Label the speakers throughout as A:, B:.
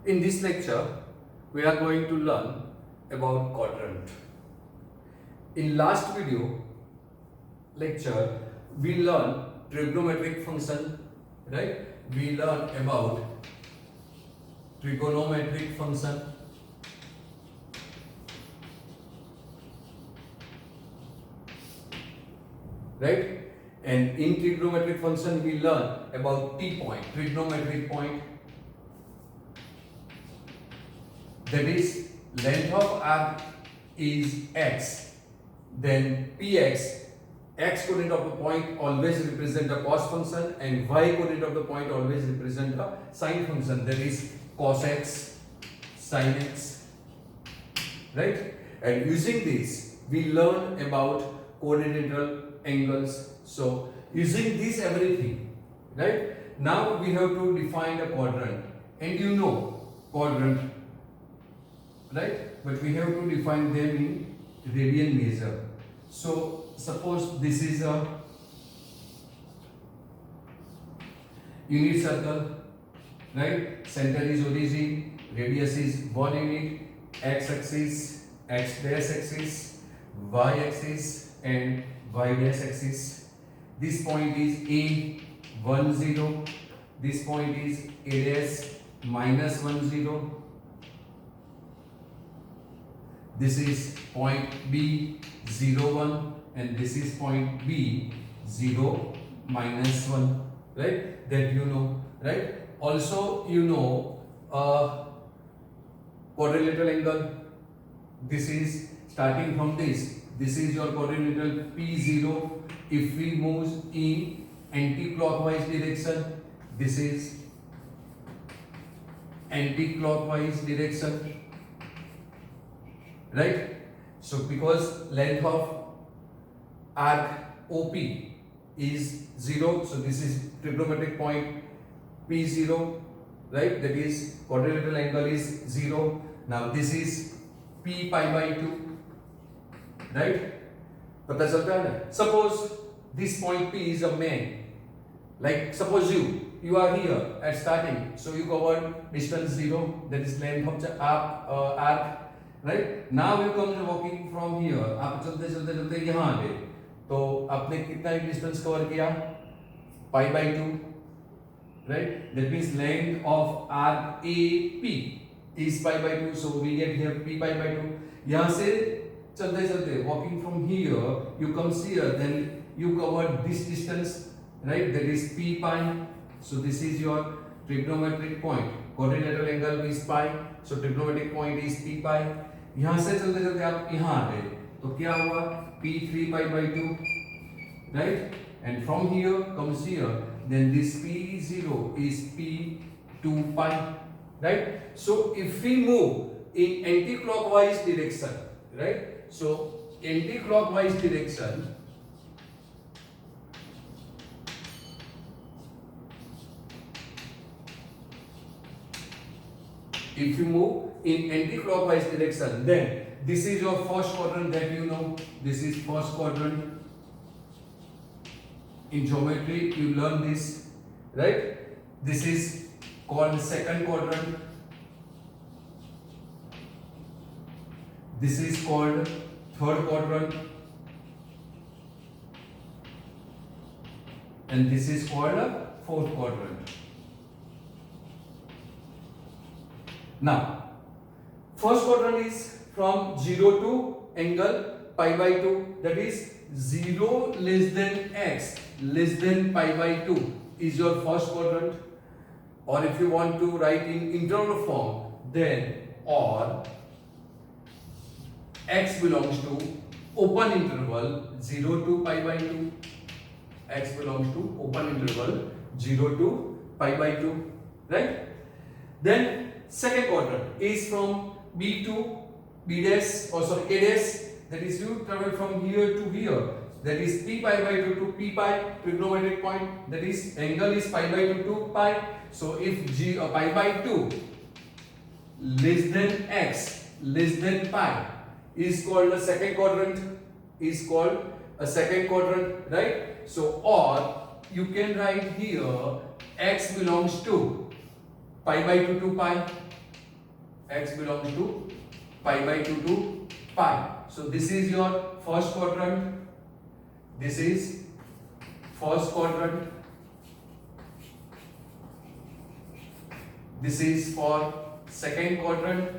A: In this lecture, we are going to learn about quadrant. In last video lecture, we learned trigonometric function, right? We learned about trigonometric function, right? And in trigonometric function, we learn about T point, trigonometric point. That is, length of arc is x, then px, x coordinate of the point always represent a cos function and y coordinate of the point always represent a sine function. That is cos x, sin x, right? And using this, we learn about coordinatal angles. So using this everything, right? Now we have to define a quadrant, and you know quadrant, right? But we have to define them in radian measure. So suppose this is a unit circle, right? Center is origin, radius is 1 unit, x axis, x dash axis, y axis and y dash axis. This point is A 1 0, this point is A dash minus 1 0. This is point B 0 1 and this is point B 0 minus 1, right? That you know, right? Also you know quadrilateral angle. This is starting from this is your quadrilateral P0. If we move in anti-clockwise direction, this is anti-clockwise direction, right? So because length of arc OP is 0, so this is trigonometric point P0, right? That is quadrilateral angle is 0. Now this is P pi by 2, right? पता चलता है ना? Suppose this point P is a main. Like suppose you are here at starting, so you covered distance 0, that is length of the arc, right? Now you come walking from here. आप चलते चलते चलते यहाँ आ गए, तो आपने कितना distance cover किया? Pi by 2, right? That means length of arc AP is pi by 2, so we get here P pi by 2. यहाँ से चलते चलते walking from here, you come here, then you cover this distance, right? That is P pi. So this is your trigonometric point. Quadrilateral angle is pi, so trigonometric point is P pi. यहाँ से चलते चलते आप यहाँ आ गए, तो क्या हुआ? P3 pi by 2, right? And from here comes here, then this P0 is P2 pi, right? So if we move in anti-clockwise direction, right? So anti-clockwise direction, if you move in anti-clockwise direction, then this is your first quadrant that you know. This is first quadrant. In geometry, you learn this, right? This is called second quadrant. This is called third quadrant. And this is called a fourth quadrant. Now, first quadrant is from 0 to angle pi by 2. That is 0 less than x less than pi by 2 is your first quadrant. Or if you want to write in internal form, then or x belongs to open interval 0 to pi by 2. X belongs to open interval 0 to pi by 2, right? Then second quadrant is from B to B dash, or sorry, A dash. That is, you travel from here to here. That is P pi by 2 to P pi, trigonometric point. That is, angle is pi by 2 to pi. So if pi by 2 less than x less than pi is called a second quadrant. Is called a second quadrant, right? So or you can write here x belongs to pi by 2 to pi, x belongs to pi by 2 to pi. So this is your first quadrant, this is first quadrant, this is for second quadrant,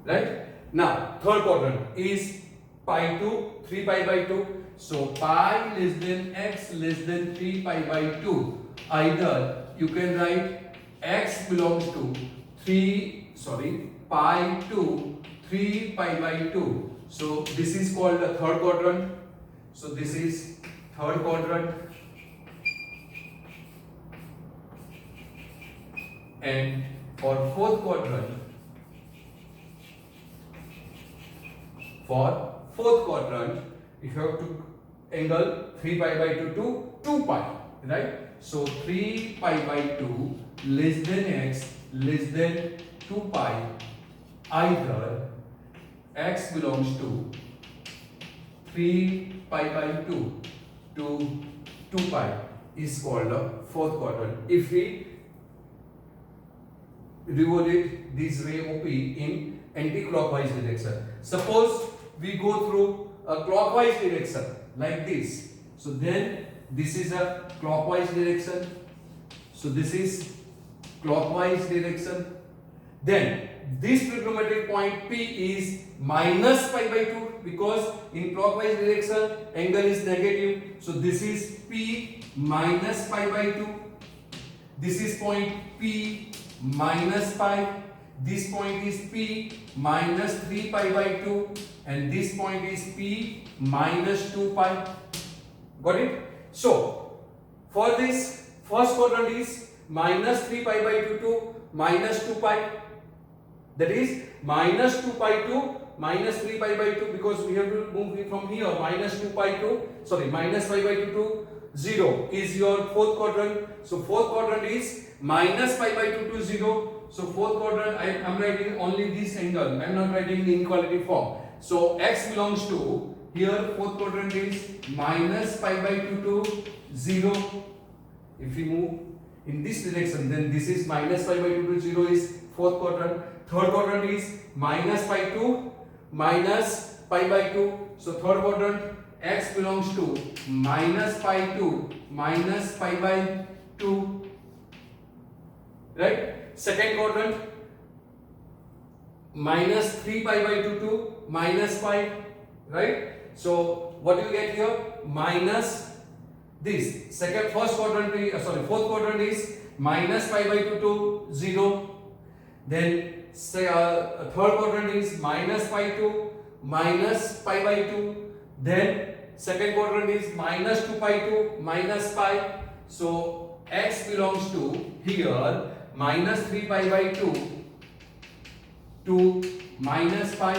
A: right? Now third quadrant is pi to 3 pi by 2. So pi less than x less than 3 pi by 2. Either you can write x belongs to pi to 3 pi by 2. So this is called the third quadrant. So this is third quadrant. And for fourth quadrant, if you have to angle 3 pi by 2 to 2 pi, right? So 3 pi by 2 less than x less than 2 pi, either x belongs to 3 pi by 2 to 2 pi is called the fourth quadrant. If we revolve this ray OP in anti-clockwise direction. Suppose we go through a clockwise direction like this. So then this is a clockwise direction. So this is clockwise direction. Then this trigonometric point P is minus pi by 2, because in clockwise direction angle is negative. So this is P minus pi by 2. This is point P minus pi. This point is P minus 3 pi by 2, and this point is P minus 2 pi. Got it? So for this first quadrant is minus 3 pi by 2 to minus 2 pi. That is minus 2 pi to minus 3 pi by 2, because we have to move it from here. Minus pi by 2 to 0 is your fourth quadrant. So fourth quadrant is minus pi by 2 to 0. So fourth quadrant, I am writing only this angle. I am not writing the inequality form. So x belongs to, here fourth quadrant is minus pi by 2 to 0. If we move in this direction, then this is minus pi by 2 to 0 is fourth quadrant. Third quadrant is minus pi to minus pi by 2. So third quadrant, x belongs to minus pi to minus pi by 2. Right? Second quadrant, minus 3 pi by 2 to minus pi. Right? So what do you get here? Minus this. Fourth quadrant is minus pi by 2 to 0. Then third quadrant is minus pi to minus pi by 2. Then second quadrant is minus 2 pi to minus pi. So x belongs to here minus 3 pi by 2 to minus pi,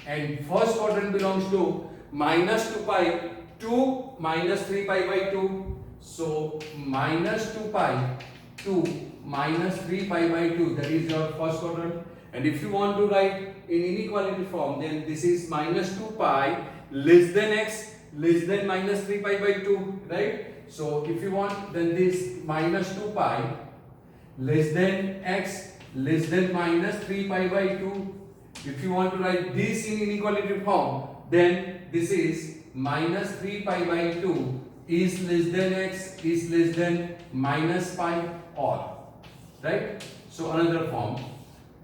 A: and first quadrant belongs to minus 2 pi to minus 3 pi by 2. So minus 2 pi to minus 3 pi by 2, that is your first quadrant. And if you want to write in inequality form, then this is minus 2 pi less than x less than minus 3 pi by 2, right? So if you want, then this minus 2 pi less than x less than minus 3 pi by 2. If you want to write this in inequality form, then this is minus 3 pi by 2 is less than x is less than minus pi, or, right? So another form.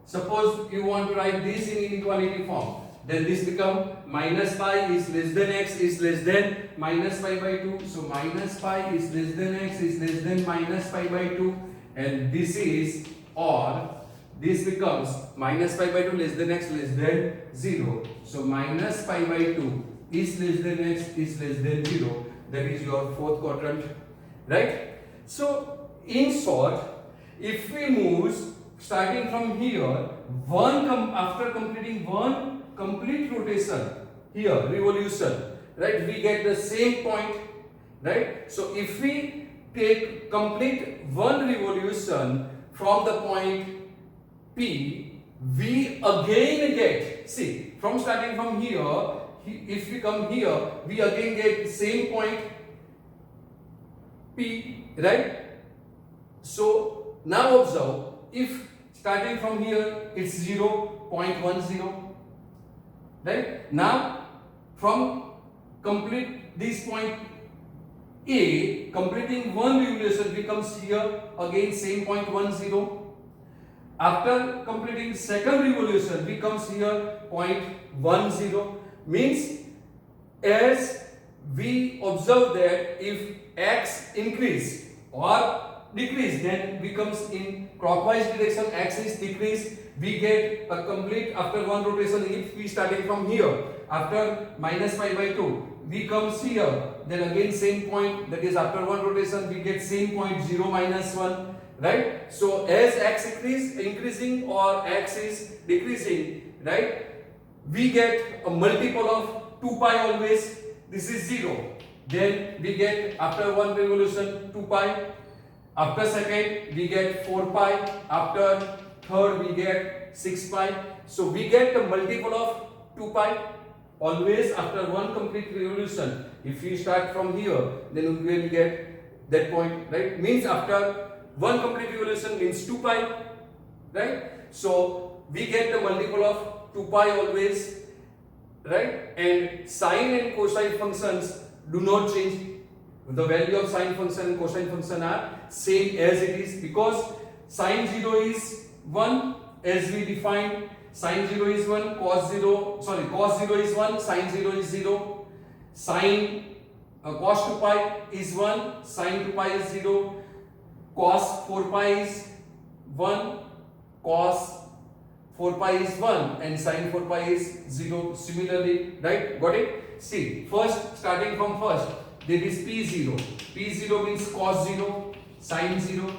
A: Suppose you want to write this in inequality form, then this become minus pi is less than x is less than minus pi by 2. So minus pi is less than x is less than minus pi by 2, and this is, or this becomes minus pi by 2 less than x less than 0. So minus pi by 2 is less than x is less than 0. That is your fourth quadrant, right? So in short, if we move starting from here, after completing one complete rotation here, revolution, right, we get the same point, right? So if we complete one revolution from the point P, we again get, see, starting from here, if we come here, we again get same point P, right? So now observe, if starting from here it's 0.10, right? Now from complete this point A, completing one revolution becomes here again same 0.10. After completing second revolution becomes here 0.10. Means as we observe that if x increase or decrease, then becomes in clockwise direction, x is decrease, we get a complete after one rotation. If we starting from here after minus pi by 2 we comes here, then again same point, that is after one rotation we get same point 0 minus 1, right? So as x increasing or x is decreasing, right, we get a multiple of 2 pi always. This is 0. Then we get after one revolution 2 pi. After second we get 4 pi. After third we get 6 pi. So we get a multiple of 2 pi always after one complete revolution. If we start from here, then we will get that point, right? Means after one complete revolution means 2 pi, right? So we get the multiple of 2 pi always, right? And sine and cosine functions do not change. The value of sine function and cosine function are same as it is, because sine 0 is 1 as we defined. Sine 0 is 1, cos 0 is 1, sine 0 is 0. Sine cos 2 pi is 1, sine 2 pi is 0. Cos 4 pi is 1, cos 4 pi is 1, and sine 4 pi is 0. Similarly, right? Got it? See, first starting from first, there is P0. P0 means cos 0, sine 0,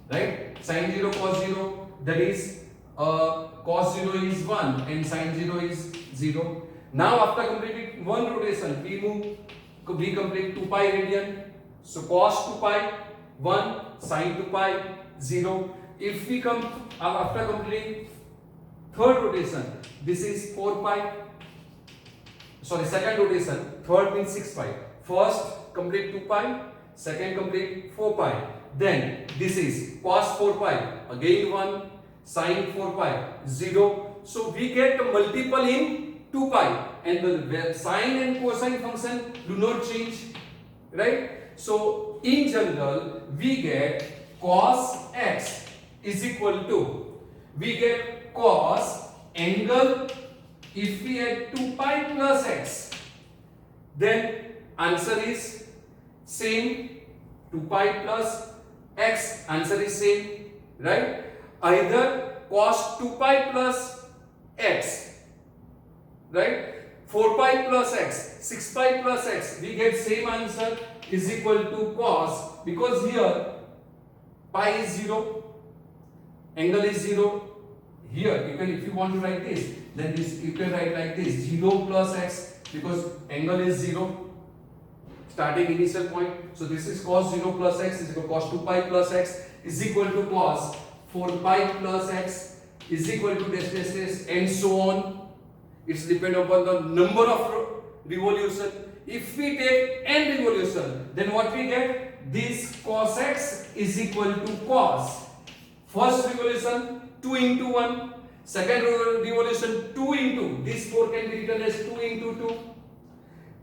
A: right? Sine 0, cos 0, that is cos 0 is 1 and sine 0 is 0. Now after completing one rotation, we complete 2 pi radian. So cos 2 pi 1, sine 2 pi 0. If we come after completing third rotation, this is 4 pi. Second rotation, third means 6 pi. First complete 2 pi, second complete 4 pi. Then this is cos 4 pi, again 1, sine 4 pi 0. So we get a multiple in 2 pi, and the sine and cosine function do not change, right? So in general we get cos x is equal to, we get cos angle, if we add 2 pi plus x, then answer is same, 2 pi plus x, answer is same, right? Either cos 2 pi plus x, right, 4 pi plus x, 6 pi plus x, we get same answer is equal to cos, because here pi is 0, angle is 0. Here you can, if you want to write this, then this you can write like this, 0 plus x, because angle is 0, starting initial point. So this is cos 0 plus x is equal to cos 2 pi plus x is equal to cos 4 pi plus x is equal to this and so on. It's depend upon the number of revolution. If we take n revolution, then what we get? This cos x is equal to cos. First revolution 2 into 1. Second revolution 2 into. This 4 can be written as 2 into 2.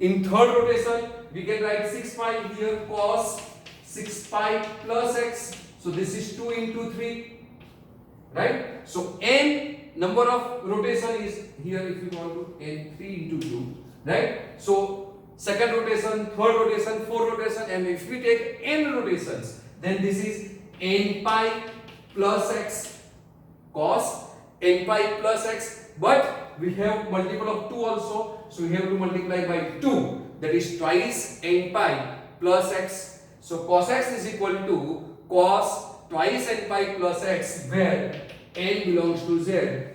A: In third rotation, we can write 6 pi here, cos 6 pi plus x. So this is 2 into 3. Right? So n number of rotation is here, if you want to, n 3 into 2. Right? So second rotation, third rotation, fourth rotation, and if we take n rotations, then this is n pi plus x, cos n pi plus x, but we have multiple of 2 also, so we have to multiply by 2, that is twice n pi plus x. So cos x is equal to cos twice n pi plus x, where n belongs to z,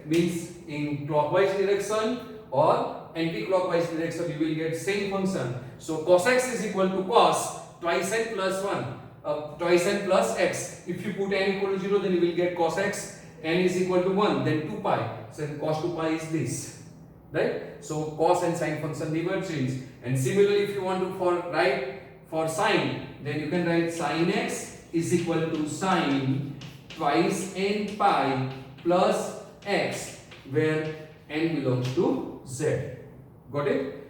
A: means in clockwise direction or anti-clockwise direction you will get same function. So cos x is equal to cos twice n plus 1, twice n plus x. If you put n equal to 0, then you will get cos x, n is equal to 1, then 2 pi. So cos 2 pi is this, right? So cos and sine function never change. And similarly, if you want to write for sine, then you can write sine x is equal to sine twice n pi plus x, where n belongs to z. Got it?